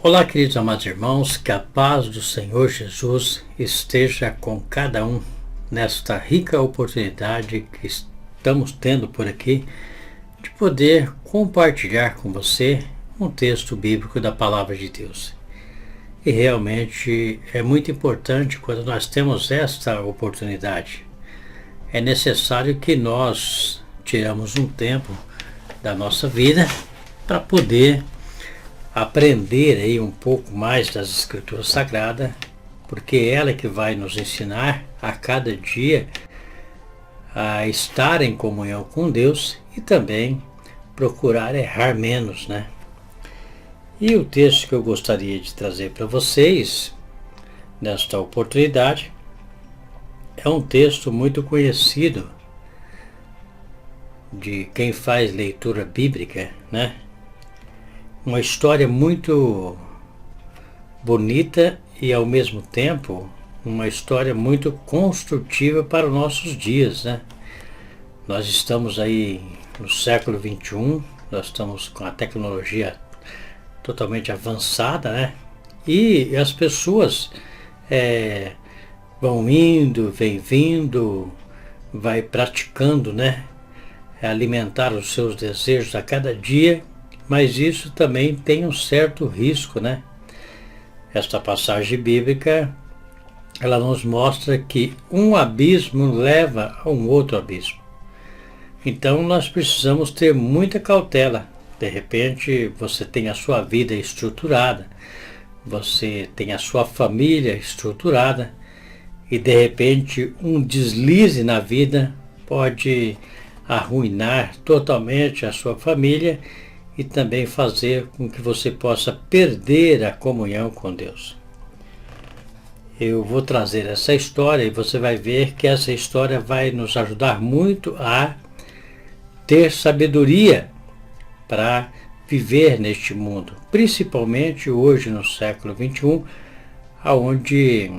Olá, queridos amados irmãos, que a paz do Senhor Jesus esteja com cada um nesta rica oportunidade que estamos tendo por aqui de poder compartilhar com você um texto bíblico da Palavra de Deus. E realmente é muito importante quando nós temos esta oportunidade. É necessário que nós tiramos um tempo da nossa vida para poder aprender aí um pouco mais das Escrituras Sagradas, porque é ela que vai nos ensinar a cada dia a estar em comunhão com Deus e também procurar errar menos, né? E o texto que eu gostaria de trazer para vocês nesta oportunidade é um texto muito conhecido de quem faz leitura bíblica, né? Uma história muito bonita e ao mesmo tempo uma história muito construtiva para os nossos dias, né? Nós estamos aí no século XXI, nós estamos com a tecnologia totalmente avançada, né? E as pessoas vão indo, vem vindo, vai praticando, né? Alimentar os seus desejos a cada dia. Mas isso também tem um certo risco, né? Esta passagem bíblica, ela nos mostra que um abismo leva a um outro abismo. Então nós precisamos ter muita cautela. De repente você tem a sua vida estruturada, você tem a sua família estruturada, e de repente um deslize na vida pode arruinar totalmente a sua família e também fazer com que você possa perder a comunhão com Deus. Eu vou trazer essa história e você vai ver que essa história vai nos ajudar muito a ter sabedoria para viver neste mundo, principalmente hoje no século XXI, onde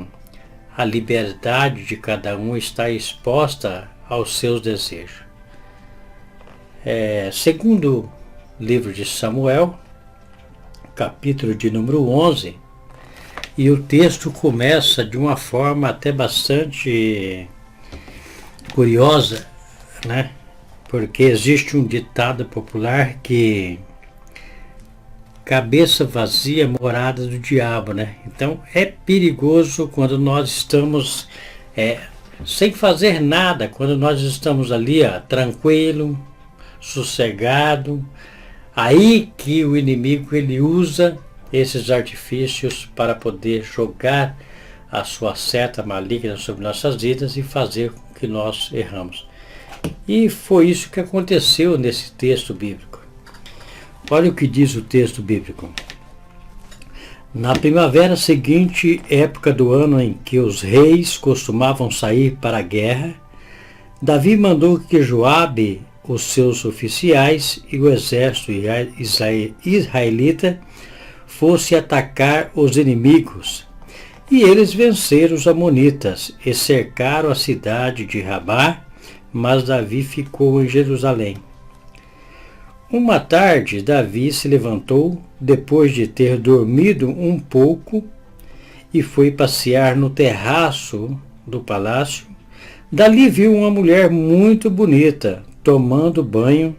a liberdade de cada um está exposta aos seus desejos. Segundo livro de Samuel, capítulo de número 11, e o texto começa de uma forma até bastante curiosa, né? Porque existe um ditado popular que cabeça vazia, morada do diabo, né? Então é perigoso quando nós estamos sem fazer nada, quando nós estamos ali tranquilo, sossegado. Aí que o inimigo ele usa esses artifícios para poder jogar a sua seta maligna sobre nossas vidas e fazer com que nós erramos. E foi isso que aconteceu nesse texto bíblico. Olha o que diz o texto bíblico. Na primavera seguinte, época do ano em que os reis costumavam sair para a guerra, Davi mandou que Joabe, os seus oficiais e o exército israelita fosse atacar os inimigos. E eles venceram os amonitas e cercaram a cidade de Rabá, mas Davi ficou em Jerusalém. Uma tarde, Davi se levantou, depois de ter dormido um pouco, e foi passear no terraço do palácio. Dali viu uma mulher muito bonita, tomando banho.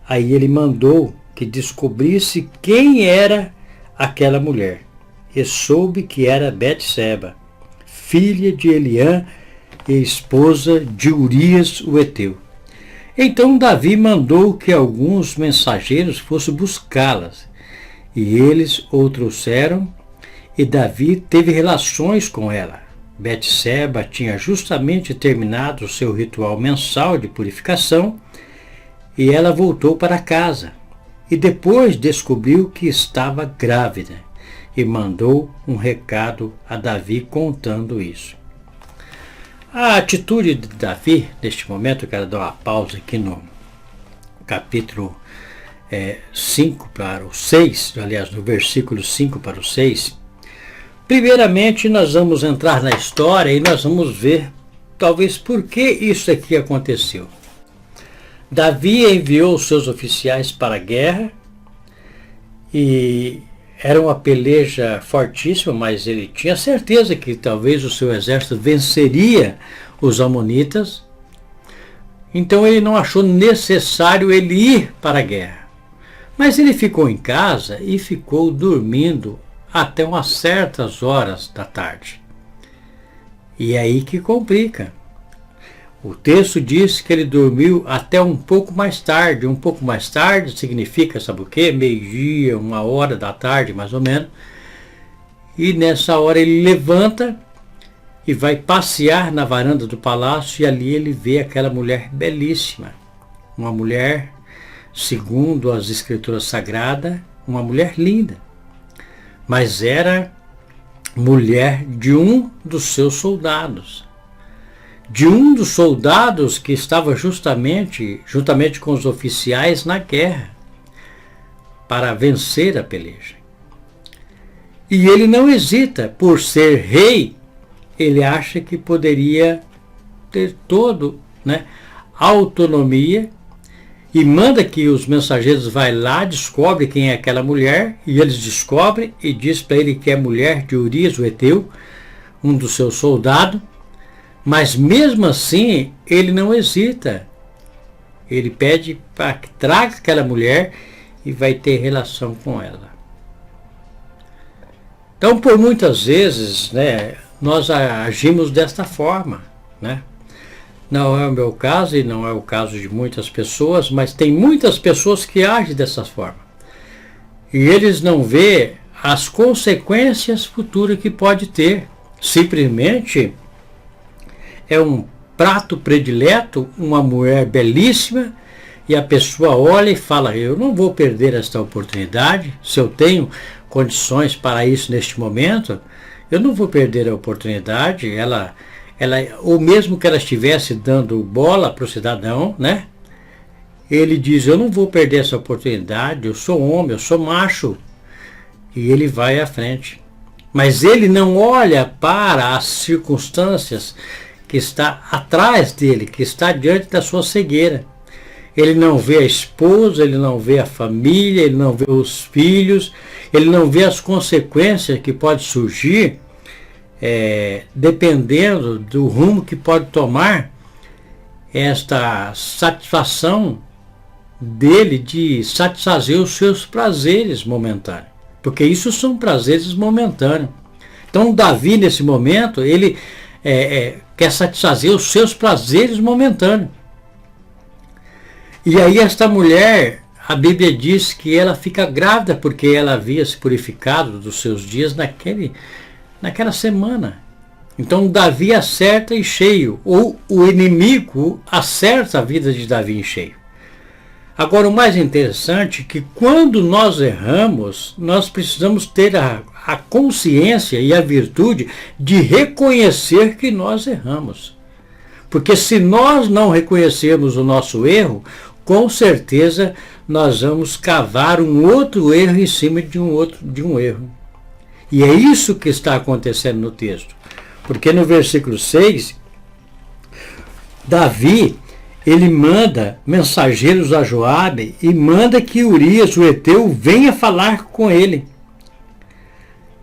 Aí ele mandou que descobrisse quem era aquela mulher, e soube que era Betseba, filha de Eliã e esposa de Urias o Heteu. Então Davi mandou que alguns mensageiros fossem buscá-las, e eles o trouxeram, e Davi teve relações com ela. Betseba tinha justamente terminado o seu ritual mensal de purificação e ela voltou para casa. E depois descobriu que estava grávida e mandou um recado a Davi contando isso. A atitude de Davi, neste momento, eu quero dar uma pausa aqui no capítulo 5 para o 6, aliás, no versículo 5 para o 6, primeiramente, nós vamos entrar na história e nós vamos ver, talvez, por que isso aqui aconteceu. Davi enviou seus oficiais para a guerra e Era uma peleja fortíssima, mas ele tinha certeza que talvez o seu exército venceria os amonitas. Então ele não achou necessário ele ir para a guerra. Mas ele ficou em casa e ficou dormindo até umas certas horas da tarde. E é aí que complica. O texto diz que ele dormiu até um pouco mais tarde. Um pouco mais tarde significa, sabe o quê? Meio-dia, 1 hora da tarde, mais ou menos. E nessa hora ele levanta e vai passear na varanda do palácio, e ali ele vê aquela mulher belíssima. Uma mulher, segundo as escrituras sagradas, uma mulher linda. Mas era mulher de um dos seus soldados. De um dos soldados que estava juntamente com os oficiais na guerra, para vencer a peleja. E ele não hesita, por ser rei, ele acha que poderia ter autonomia, e manda que os mensageiros vão lá, descobre quem é aquela mulher, e eles descobrem e diz para ele que é mulher de Urias, o Heteu, um dos seus soldados. Mas mesmo assim, ele não hesita. Ele pede para que traga aquela mulher e vai ter relação com ela. Então, por muitas vezes, nós agimos desta forma. Não é o meu caso e não é o caso de muitas pessoas, mas tem muitas pessoas que agem dessa forma. E eles não vê as consequências futuras que pode ter. Simplesmente é um prato predileto, uma mulher belíssima, e a pessoa olha e fala: eu não vou perder esta oportunidade, se eu tenho condições para isso neste momento, eu não vou perder a oportunidade. Ela, ou mesmo que ela estivesse dando bola para o cidadão, ele diz: eu não vou perder essa oportunidade, eu sou homem, eu sou macho, e ele vai à frente. Mas ele não olha para as circunstâncias que está atrás dele, que está diante da sua cegueira. Ele não vê a esposa, ele não vê a família, ele não vê os filhos, ele não vê as consequências que pode surgir, dependendo do rumo que pode tomar esta satisfação dele de satisfazer os seus prazeres momentâneos. Porque isso são prazeres momentâneos. Então Davi, nesse momento, ele quer satisfazer os seus prazeres momentâneos. E aí esta mulher, a Bíblia diz que ela fica grávida porque ela havia se purificado dos seus dias naquela semana. Então Davi acerta em cheio, ou o inimigo acerta a vida de Davi em cheio. Agora, o mais interessante é que quando nós erramos, nós precisamos ter a consciência e a virtude de reconhecer que nós erramos. Porque se nós não reconhecermos o nosso erro, com certeza nós vamos cavar um outro erro em cima de um erro. E é isso que está acontecendo no texto. Porque no versículo 6, Davi, ele manda mensageiros a Joabe e manda que Urias, o Heteu, venha falar com ele.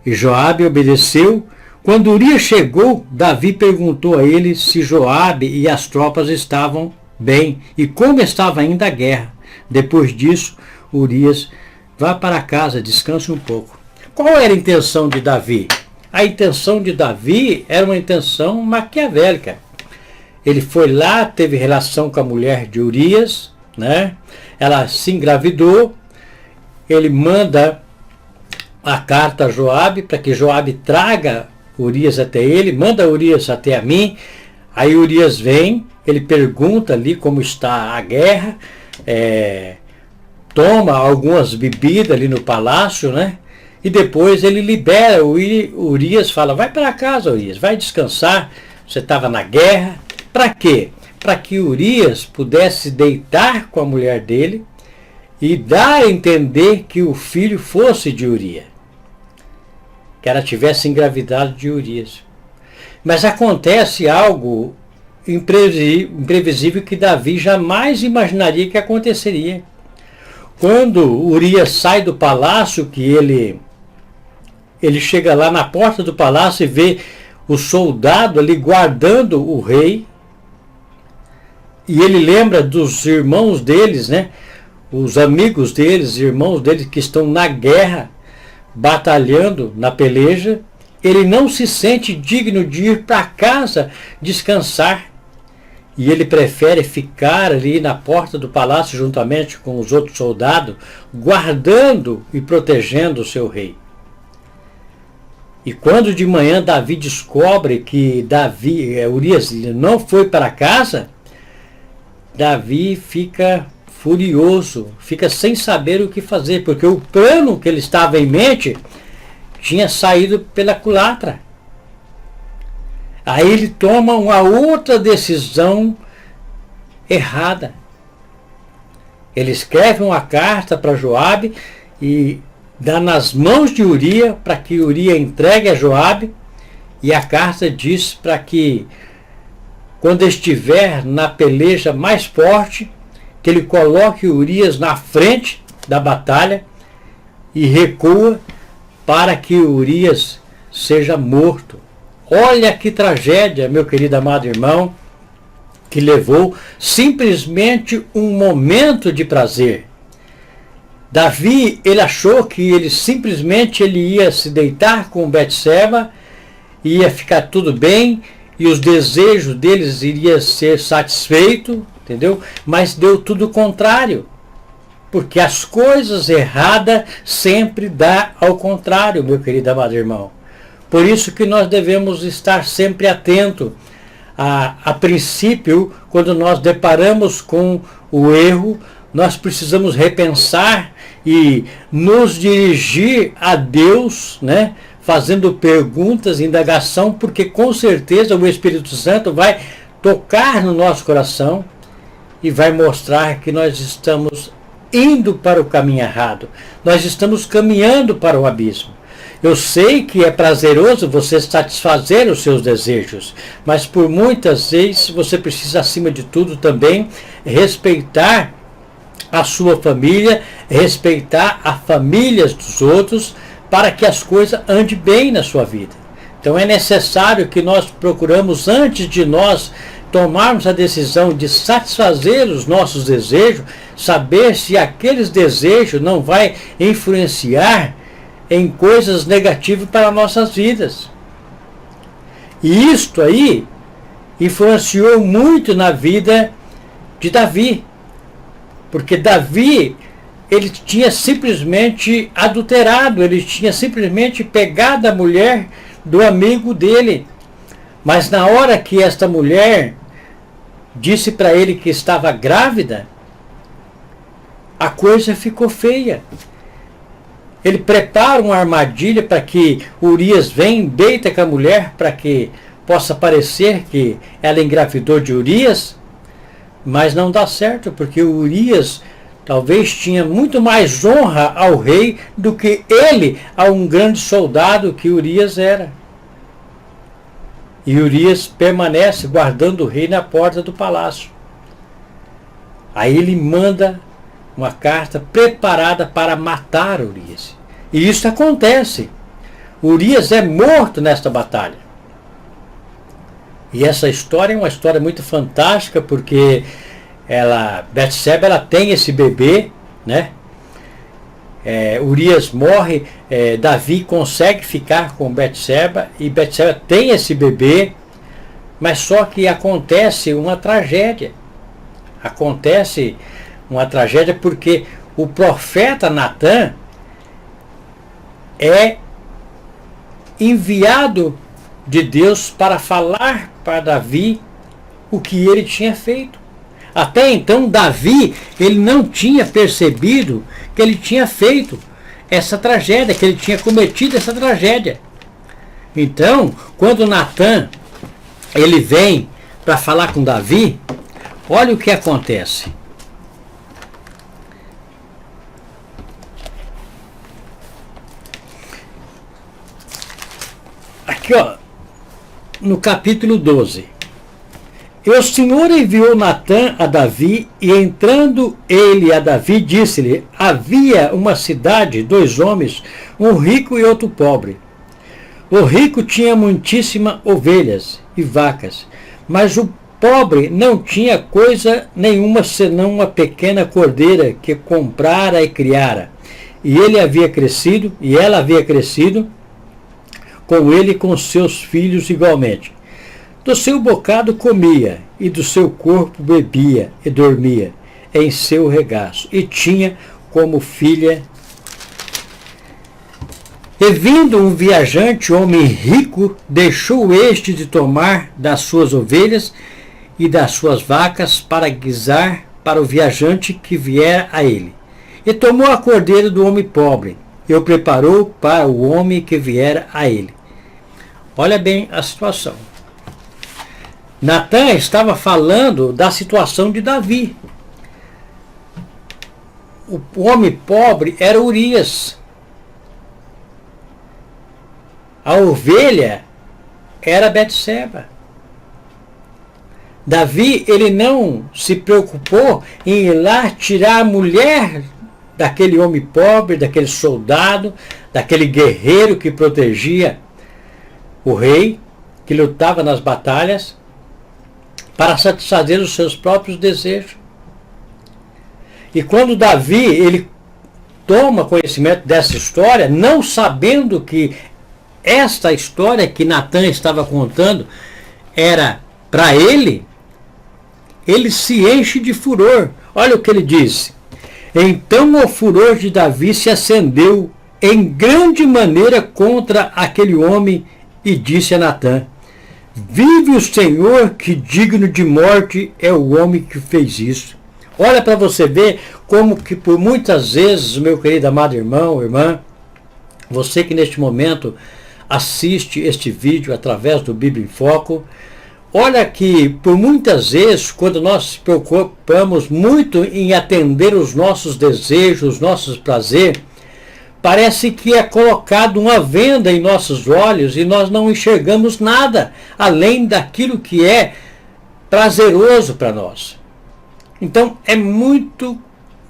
E Joabe obedeceu. Quando Urias chegou, Davi perguntou a ele se Joabe e as tropas estavam bem e como estava ainda a guerra. Depois disso, Urias: vá para casa, descanse um pouco. Qual era a intenção de Davi? A intenção de Davi era uma intenção maquiavélica. Ele foi lá, teve relação com a mulher de Urias, ela se engravidou, ele manda a carta a Joabe para que Joabe traga Urias até ele, manda Urias até a mim. Aí Urias vem, ele pergunta ali como está a guerra, toma algumas bebidas ali no palácio, e depois ele libera Urias, fala: vai para casa, Urias, vai descansar, você estava na guerra. Para quê? Para que Urias pudesse deitar com a mulher dele e dar a entender que o filho fosse de Urias, que ela tivesse engravidado de Urias. Mas acontece algo imprevisível que Davi jamais imaginaria que aconteceria. Quando Urias sai do palácio, que ele Ele chega lá na porta do palácio e vê o soldado ali guardando o rei. E ele lembra dos irmãos deles, né? Os amigos deles, irmãos deles que estão na guerra, batalhando na peleja. Ele não se sente digno de ir para casa descansar. E ele prefere ficar ali na porta do palácio juntamente com os outros soldados, guardando e protegendo o seu rei. E quando de manhã Davi descobre que Urias não foi para casa, Davi fica furioso, fica sem saber o que fazer, porque o plano que ele estava em mente tinha saído pela culatra. Aí ele toma uma outra decisão errada. Ele escreve uma carta para Joabe e dá nas mãos de Urias para que Urias entregue a Joabe, e a carta diz para que quando estiver na peleja mais forte, que ele coloque Urias na frente da batalha e recua para que Urias seja morto. Olha que tragédia, meu querido amado irmão, que levou simplesmente um momento de prazer. Davi, ele achou que ele ia se deitar com Betseba, ia ficar tudo bem, e os desejos deles iriam ser satisfeitos, entendeu? Mas deu tudo o contrário. Porque as coisas erradas sempre dá ao contrário, meu querido amado irmão. Por isso que nós devemos estar sempre atentos. A princípio, quando nós deparamos com o erro, nós precisamos repensar e nos dirigir a Deus, né? Fazendo perguntas, indagação, porque com certeza o Espírito Santo vai tocar no nosso coração e vai mostrar que nós estamos indo para o caminho errado. Nós estamos caminhando para o abismo. Eu sei que é prazeroso você satisfazer os seus desejos, mas por muitas vezes você precisa, acima de tudo, também respeitar a sua família, respeitar as famílias dos outros, para que as coisas andem bem na sua vida. Então é necessário que nós procuramos, antes de nós tomarmos a decisão de satisfazer os nossos desejos, saber se aqueles desejos não vai influenciar em coisas negativas para nossas vidas. E isto aí influenciou muito na vida de Davi, porque Davi, ele tinha simplesmente adulterado, ele tinha simplesmente pegado a mulher do amigo dele. Mas na hora que esta mulher disse para ele que estava grávida, a coisa ficou feia. Ele prepara uma armadilha para que Urias venha, deita com a mulher, para que possa parecer que ela engravidou de Urias, mas não dá certo, porque Urias talvez tinha muito mais honra ao rei do que ele a um grande soldado que Urias era. E Urias permanece guardando o rei na porta do palácio. Aí ele manda uma carta preparada para matar Urias. E isso acontece. Urias é morto nesta batalha. E essa história é uma história muito fantástica, porque Betseba, ela tem esse bebê, né? Urias morre, Davi consegue ficar com Betseba, e Betseba tem esse bebê, mas só que acontece uma tragédia. Acontece uma tragédia porque o profeta Natã é enviado de Deus para falar para Davi o que ele tinha feito. Até então Davi, ele não tinha percebido que ele tinha feito essa tragédia, que ele tinha cometido essa tragédia. Então, quando Natã, ele vem para falar com Davi, olha o que acontece. Aqui, ó, no capítulo 12. E o Senhor enviou Natã a Davi, e entrando ele a Davi, disse-lhe: havia uma cidade, 2 homens, um rico e outro pobre. O rico tinha muitíssimas ovelhas e vacas, mas o pobre não tinha coisa nenhuma senão uma pequena cordeira que comprara e criara. E ela havia crescido com ele e com seus filhos igualmente. Do seu bocado comia, e do seu corpo bebia e dormia em seu regaço, e tinha como filha. E vindo um viajante, homem rico, deixou este de tomar das suas ovelhas e das suas vacas para guisar para o viajante que vier a ele. E tomou a cordeira do homem pobre, e o preparou para o homem que vier a ele. Olha bem a situação. Natã estava falando da situação de Davi. O homem pobre era Urias. A ovelha era Betseba. Davi, ele não se preocupou em ir lá tirar a mulher daquele homem pobre, daquele soldado, daquele guerreiro que protegia o rei, que lutava nas batalhas, para satisfazer os seus próprios desejos. E quando Davi, ele toma conhecimento dessa história, não sabendo que esta história que Natã estava contando era para ele, ele se enche de furor. Olha o que ele disse. Então o furor de Davi se acendeu em grande maneira contra aquele homem e disse a Natã: vive o Senhor, que digno de morte é o homem que fez isso. Olha para você ver como que por muitas vezes, meu querido amado irmão, irmã, você que neste momento assiste este vídeo através do Bíblia em Foco, olha que por muitas vezes, quando nós nos preocupamos muito em atender os nossos desejos, os nossos prazeres, parece que é colocado uma venda em nossos olhos e nós não enxergamos nada além daquilo que é prazeroso para nós. Então é muito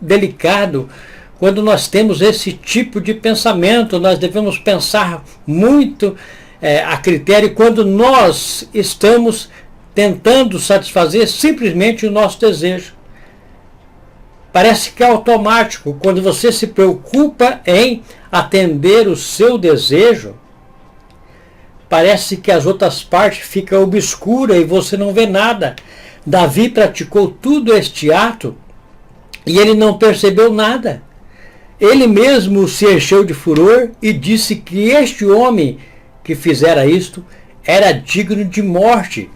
delicado quando nós temos esse tipo de pensamento. Nós devemos pensar muito a critério quando nós estamos tentando satisfazer simplesmente o nosso desejo. Parece que é automático. Quando você se preocupa em atender o seu desejo, parece que as outras partes ficam obscuras e você não vê nada. Davi praticou tudo este ato e ele não percebeu nada. Ele mesmo se encheu de furor e disse que este homem que fizera isto era digno de morte.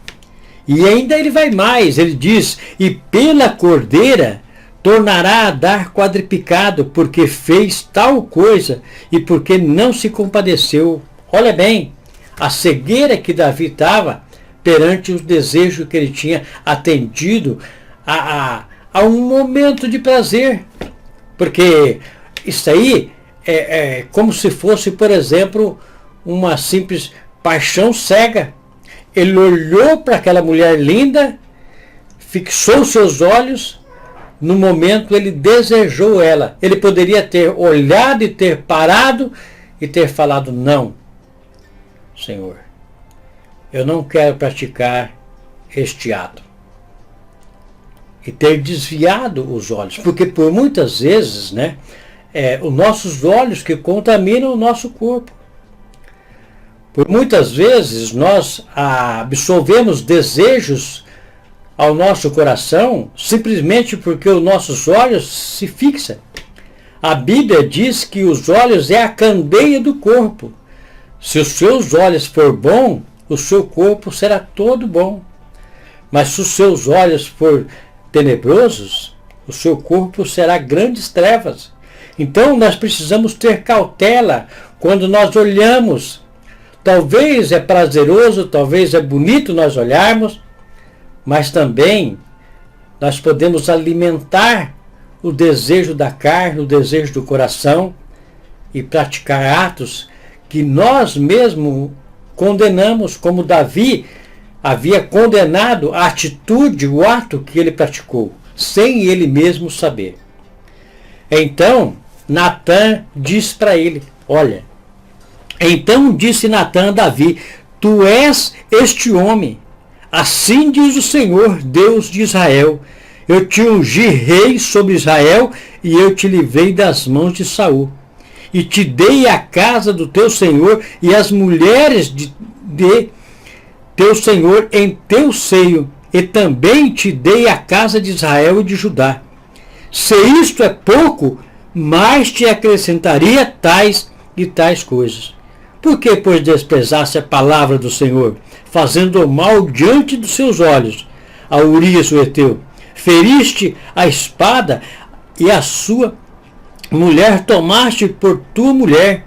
E ainda ele vai mais, ele diz: e pela cordeira tornará a dar quadriplicado, porque fez tal coisa e porque não se compadeceu. Olha bem, a cegueira que Davi estava perante os desejos que ele tinha atendido a um momento de prazer. Porque isso aí é como se fosse, por exemplo, uma simples paixão cega. Ele olhou para aquela mulher linda, fixou seus olhos, no momento ele desejou ela. Ele poderia ter olhado e ter parado e ter falado: não, Senhor, eu não quero praticar este ato. E ter desviado os olhos, porque por muitas vezes, os nossos olhos que contaminam o nosso corpo. Por muitas vezes nós absorvemos desejos ao nosso coração simplesmente porque os nossos olhos se fixam. A Bíblia diz que os olhos é a candeia do corpo. Se os seus olhos for bom, o seu corpo será todo bom. Mas se os seus olhos for tenebrosos, o seu corpo será grandes trevas. Então nós precisamos ter cautela quando nós olhamos. Talvez é prazeroso, talvez é bonito nós olharmos, mas também nós podemos alimentar o desejo da carne, o desejo do coração e praticar atos que nós mesmos condenamos, como Davi havia condenado a atitude, o ato que ele praticou, sem ele mesmo saber. Então, Natã diz para ele: olha, Então disse Natã a Davi: Tu és este homem. Assim diz o Senhor, Deus de Israel: Eu te ungi rei sobre Israel, e eu te livrei das mãos de Saul. E te dei a casa do teu senhor e as mulheres de teu senhor em teu seio, e também te dei a casa de Israel e de Judá. Se isto é pouco, mais te acrescentaria tais e tais coisas. Por que, pois, desprezaste a palavra do Senhor, fazendo o mal diante dos seus olhos, a Urias o Heteu? Feriste a espada, e a sua mulher tomaste por tua mulher,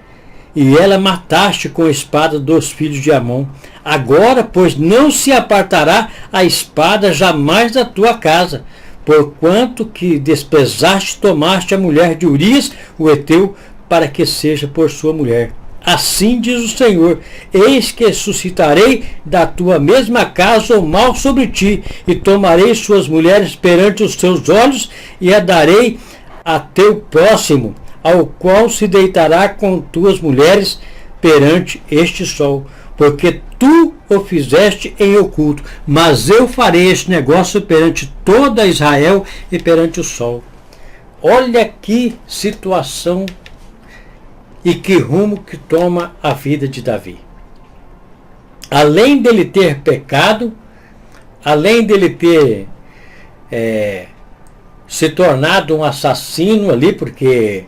e ela mataste com a espada dos filhos de Amon. Agora, pois, não se apartará a espada jamais da tua casa, porquanto que desprezaste, tomaste a mulher de Urias o Heteu, para que seja por sua mulher. Assim diz o Senhor: Eis que suscitarei da tua mesma casa o mal sobre ti, e tomarei suas mulheres perante os teus olhos, e a darei a teu próximo, ao qual se deitará com tuas mulheres perante este sol, porque tu o fizeste em oculto, mas eu farei este negócio perante toda Israel e perante o sol. Olha que situação e que rumo que toma a vida de Davi. Além dele ter pecado, além dele ter se tornado um assassino ali, porque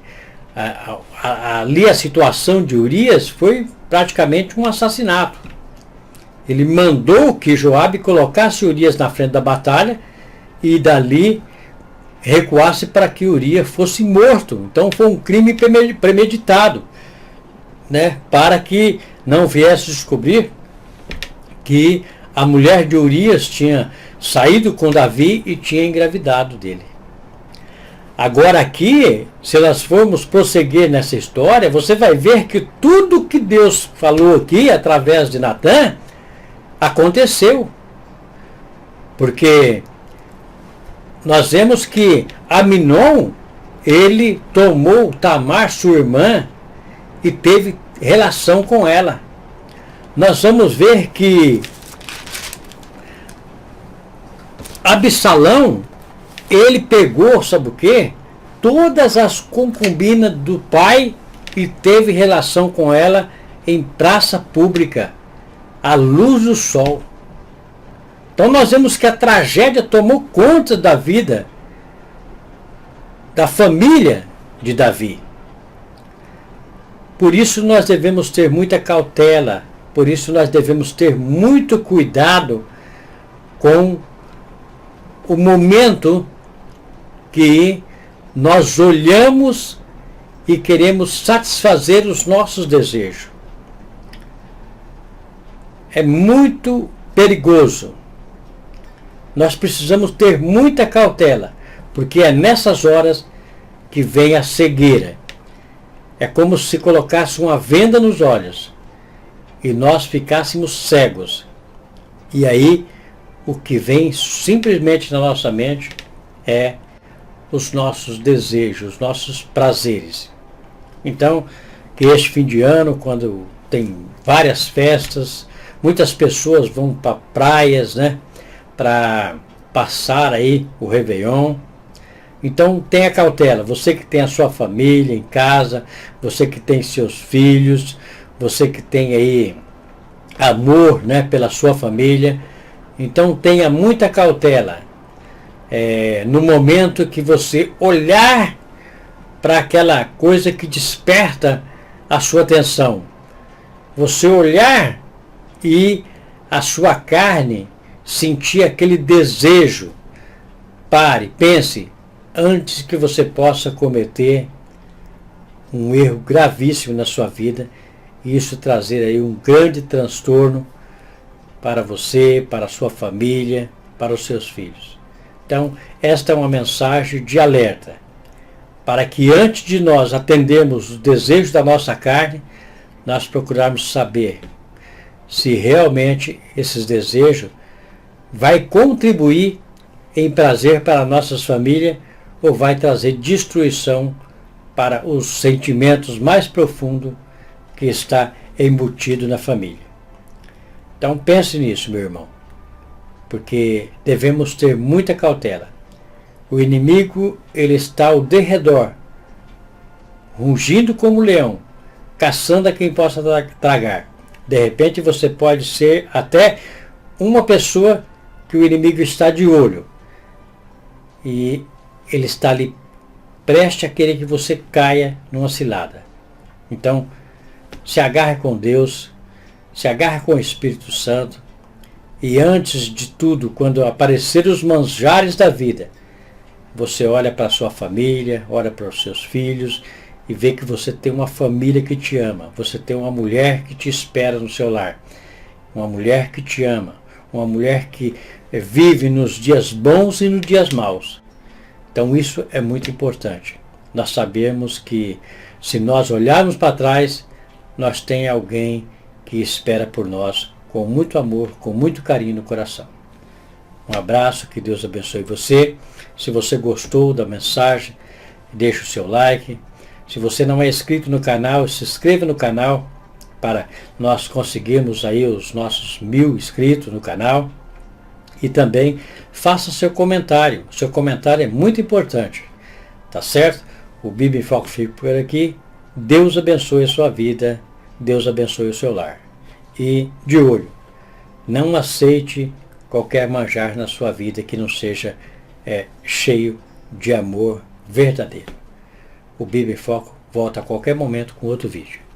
ali a situação de Urias foi praticamente um assassinato. Ele mandou que Joabe colocasse Urias na frente da batalha e dali recuasse para que Urias fosse morto. Então foi um crime premeditado, né, para que não viesse descobrir que a mulher de Urias tinha saído com Davi e tinha engravidado dele. Agora aqui, se nós formos prosseguir nessa história, você vai ver que tudo que Deus falou aqui, através de Natã, aconteceu. Porque nós vemos que Aminon, ele tomou Tamar, sua irmã, e teve relação com ela. Nós vamos ver que Absalão, ele pegou, sabe o quê? Todas as concubinas do pai e teve relação com ela em praça pública, à luz do sol. Então nós vemos que a tragédia tomou conta da vida da família de Davi. Por isso nós devemos ter muita cautela, por isso nós devemos ter muito cuidado com o momento que nós olhamos e queremos satisfazer os nossos desejos. É muito perigoso. Nós precisamos ter muita cautela, porque é nessas horas que vem a cegueira. É como se colocasse uma venda nos olhos e nós ficássemos cegos. E aí o que vem simplesmente na nossa mente é os nossos desejos, os nossos prazeres. Então, que este fim de ano, quando tem várias festas, muitas pessoas vão para praias, né, para passar aí o Réveillon. Então tenha cautela, você que tem a sua família em casa, você que tem seus filhos, você que tem aí amor, né, pela sua família. Então tenha muita cautela no momento que você olhar para aquela coisa que desperta a sua atenção. Você olhar e a sua carne sentir aquele desejo. Pare, pense, antes que você possa cometer um erro gravíssimo na sua vida e isso trazer aí um grande transtorno para você, para a sua família, para os seus filhos. Então, esta é uma mensagem de alerta, para que antes de nós atendermos os desejos da nossa carne, nós procurarmos saber se realmente esses desejos vai contribuir em prazer para nossas famílias ou vai trazer destruição para os sentimentos mais profundos que está embutido na família. Então pense nisso, meu irmão, porque devemos ter muita cautela. O inimigo, ele está ao derredor, rugindo como leão, caçando a quem possa tragar. De repente você pode ser até uma pessoa que o inimigo está de olho. E ele está ali preste a querer que você caia numa cilada. Então, se agarre com Deus, se agarre com o Espírito Santo, e antes de tudo, quando aparecerem os manjares da vida, você olha para a sua família, olha para os seus filhos e vê que você tem uma família que te ama, você tem uma mulher que te espera no seu lar, uma mulher que te ama, uma mulher que vive nos dias bons e nos dias maus. Então isso é muito importante. Nós sabemos que se nós olharmos para trás, nós temos alguém que espera por nós com muito amor, com muito carinho no coração. Um abraço, que Deus abençoe você. Se você gostou da mensagem, deixe o seu like. Se você não é inscrito no canal, se inscreva no canal para nós conseguirmos aí os nossos 1000 inscritos no canal. E também faça seu comentário. O seu comentário é muito importante. Tá certo? O Bíblia em Foco fica por aqui. Deus abençoe a sua vida. Deus abençoe o seu lar. E de olho, não aceite qualquer manjar na sua vida que não seja cheio de amor verdadeiro. O Bíblia em Foco volta a qualquer momento com outro vídeo.